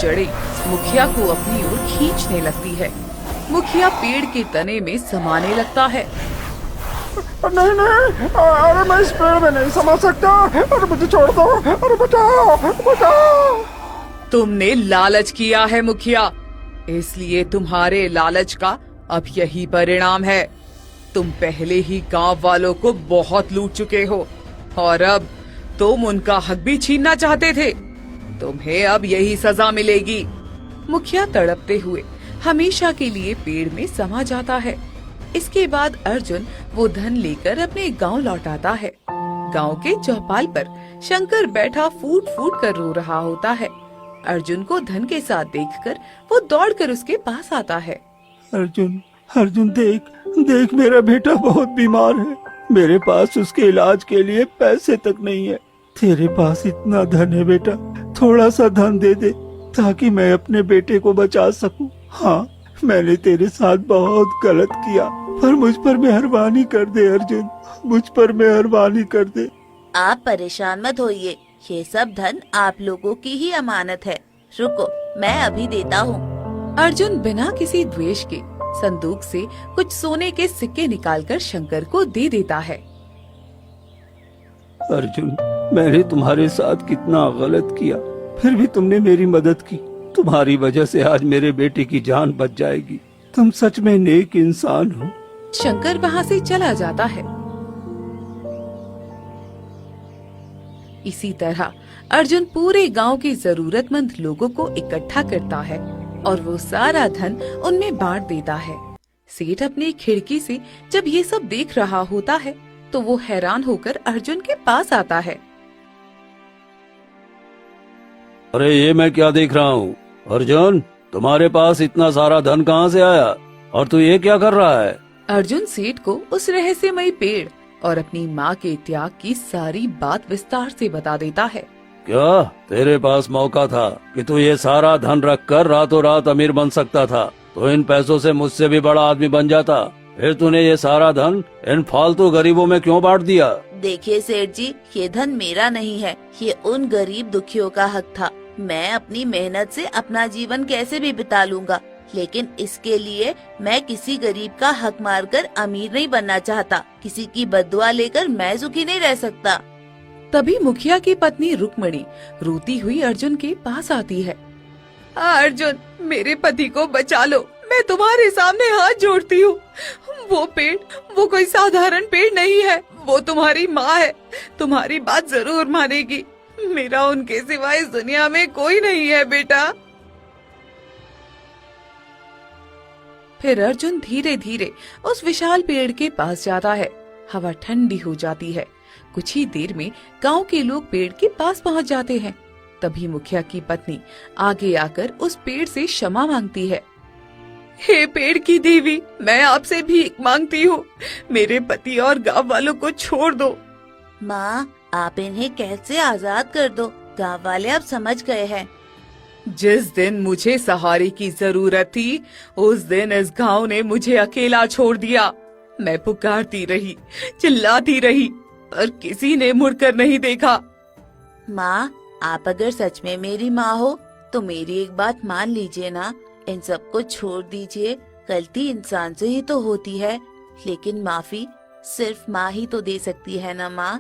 जड़ें मुखिया को अपनी ओर खींचने लगती है। मुखिया पेड़ के तने में समाने लगता है। नहीं नहीं, अरे मैं इस पेड़ में नहीं समा सकता, अरे मुझे छोड़ दो, अरे बचाओ बचाओ। तुमने लालच किया है मुखिया, इसलिए तुम्हारे लालच का अब यही परिणाम है। तुम पहले ही गांव वालों को बहुत लूट चुके हो और अब तुम उनका हक भी छीनना चाहते थे। तुम्हें अब यही सजा मिलेगी। मुखिया तड़पते हुए हमेशा के लिए पेड़ में समा जाता है। इसके बाद अर्जुन वो धन लेकर अपने गांव लौट आता है। गांव के चौपाल पर शंकर बैठा फूट फूट कर रो रहा होता है। अर्जुन को धन के साथ देखकर वो दौड़कर उसके पास आता है। अर्जुन, अर्जुन देख देख, मेरा बेटा बहुत बीमार है, मेरे पास उसके इलाज के लिए पैसे तक नहीं है। तेरे पास इतना धन है बेटा, थोड़ा सा धन दे दे ताकि मैं अपने बेटे को बचा सकूं। हाँ, मैंने तेरे साथ बहुत गलत किया, पर मुझ पर मेहरबानी कर दे अर्जुन, मुझ पर मेहरबानी कर दे। आप परेशान मत होइए, ये सब धन आप लोगों की ही अमानत है। रुको, मैं अभी देता हूँ। अर्जुन बिना किसी द्वेष के संदूक से कुछ सोने के सिक्के निकालकर शंकर को दे देता है। अर्जुन, मैंने तुम्हारे साथ कितना गलत किया, फिर भी तुमने मेरी मदद की। तुम्हारी वजह से आज मेरे बेटे की जान बच जाएगी। तुम सच में नेक इंसान हो। शंकर वहाँ से चला जाता है। इसी तरह अर्जुन पूरे गांव के जरूरतमंद लोगों को इकट्ठा करता है और वो सारा धन उनमें बांट देता है। सेठ अपनी खिड़की से जब ये सब देख रहा होता है तो वो हैरान होकर अर्जुन के पास आता है। अरे ये मैं क्या देख रहा हूँ? अर्जुन, तुम्हारे पास इतना सारा धन कहाँ से आया और तू ये क्या कर रहा है? अर्जुन सेठ को उस रहस्यमयी पेड़ और अपनी माँ के त्याग की सारी बात विस्तार से बता देता है। क्या तेरे पास मौका था कि तू ये सारा धन रखकर रातों रात अमीर बन सकता था, तो इन पैसों से मुझसे भी बड़ा आदमी बन जाता। फिर तूने ये सारा धन इन फालतू गरीबों में क्यों बांट दिया? देखिए सेठ जी, ये धन मेरा नहीं है, ये उन गरीब दुखियों का हक था। मैं अपनी मेहनत से अपना जीवन कैसे भी बिता लूंगा, लेकिन इसके लिए मैं किसी गरीब का हक मारकर अमीर नहीं बनना चाहता। किसी की बद्दुआ लेकर मैं सुखी नहीं रह सकता। तभी मुखिया की पत्नी रुक्मणी रोती हुई अर्जुन के पास आती है। अर्जुन, मेरे पति को बचा लो, मैं तुम्हारे सामने हाथ जोड़ती हूँ। वो पेड़, वो कोई साधारण पेड़ नहीं है, वो तुम्हारी माँ है, तुम्हारी बात जरूर मानेगी। मेरा उनके सिवाय इस दुनिया में कोई नहीं है बेटा। फिर अर्जुन धीरे धीरे उस विशाल पेड़ के पास जाता है। हवा ठंडी हो जाती है। कुछ ही देर में गांव के लोग पेड़ के पास पहुंच जाते हैं। तभी मुखिया की पत्नी आगे आकर उस पेड़ से क्षमा मांगती है। हे पेड़ की देवी, मैं आपसे भीख मांगती हूँ, मेरे पति और गांव वालों को छोड़ दो। माँ, आप इन्हें कैसे आजाद कर दो, गाँव वाले अब समझ गए हैं। जिस दिन मुझे सहारे की जरूरत थी, उस दिन इस गांव ने मुझे अकेला छोड़ दिया। मैं पुकारती रही, चिल्लाती रही, पर किसी ने मुड़कर नहीं देखा। माँ, आप अगर सच में मेरी माँ हो तो मेरी एक बात मान लीजिए ना, इन सबको छोड़ दीजिए। गलती इंसान से ही तो होती है, लेकिन माफी सिर्फ माँ ही तो दे सकती है ना माँ।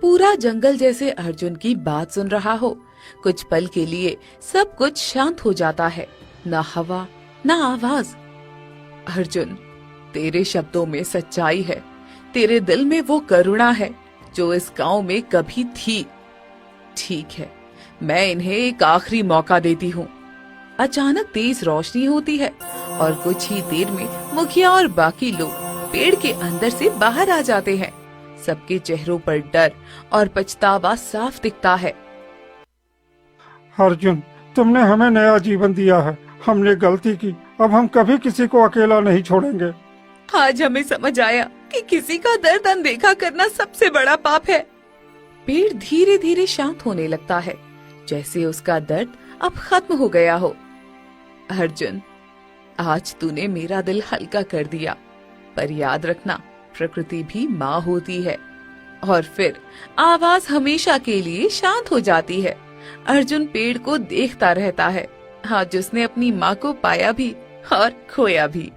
पूरा जंगल जैसे अर्जुन की बात सुन रहा हो। कुछ पल के लिए सब कुछ शांत हो जाता है, ना हवा ना आवाज। अर्जुन, तेरे शब्दों में सच्चाई है, तेरे दिल में वो करुणा है जो इस गांव में कभी थी। ठीक है, मैं इन्हें एक आखिरी मौका देती हूँ। अचानक तेज रोशनी होती है और कुछ ही देर में मुखिया और बाकी लोग पेड़ के अंदर से बाहर आ जाते हैं। सबके चेहरों पर डर और पछतावा साफ दिखता है। अर्जुन, तुमने हमें नया जीवन दिया है, हमने गलती की, अब हम कभी किसी को अकेला नहीं छोड़ेंगे। आज हमें समझ आया कि किसी का दर्द अनदेखा करना सबसे बड़ा पाप है। पेड़ धीरे धीरे शांत होने लगता है, जैसे उसका दर्द अब खत्म हो गया हो। अर्जुन, आज तूने मेरा दिल हल्का कर दिया, पर याद रखना, प्रकृति भी माँ होती है। और फिर आवाज हमेशा के लिए शांत हो जाती है अर्जुन पेड़ को देखता रहता है। आज उसने अपनी माँ को पाया भी और खोया भी।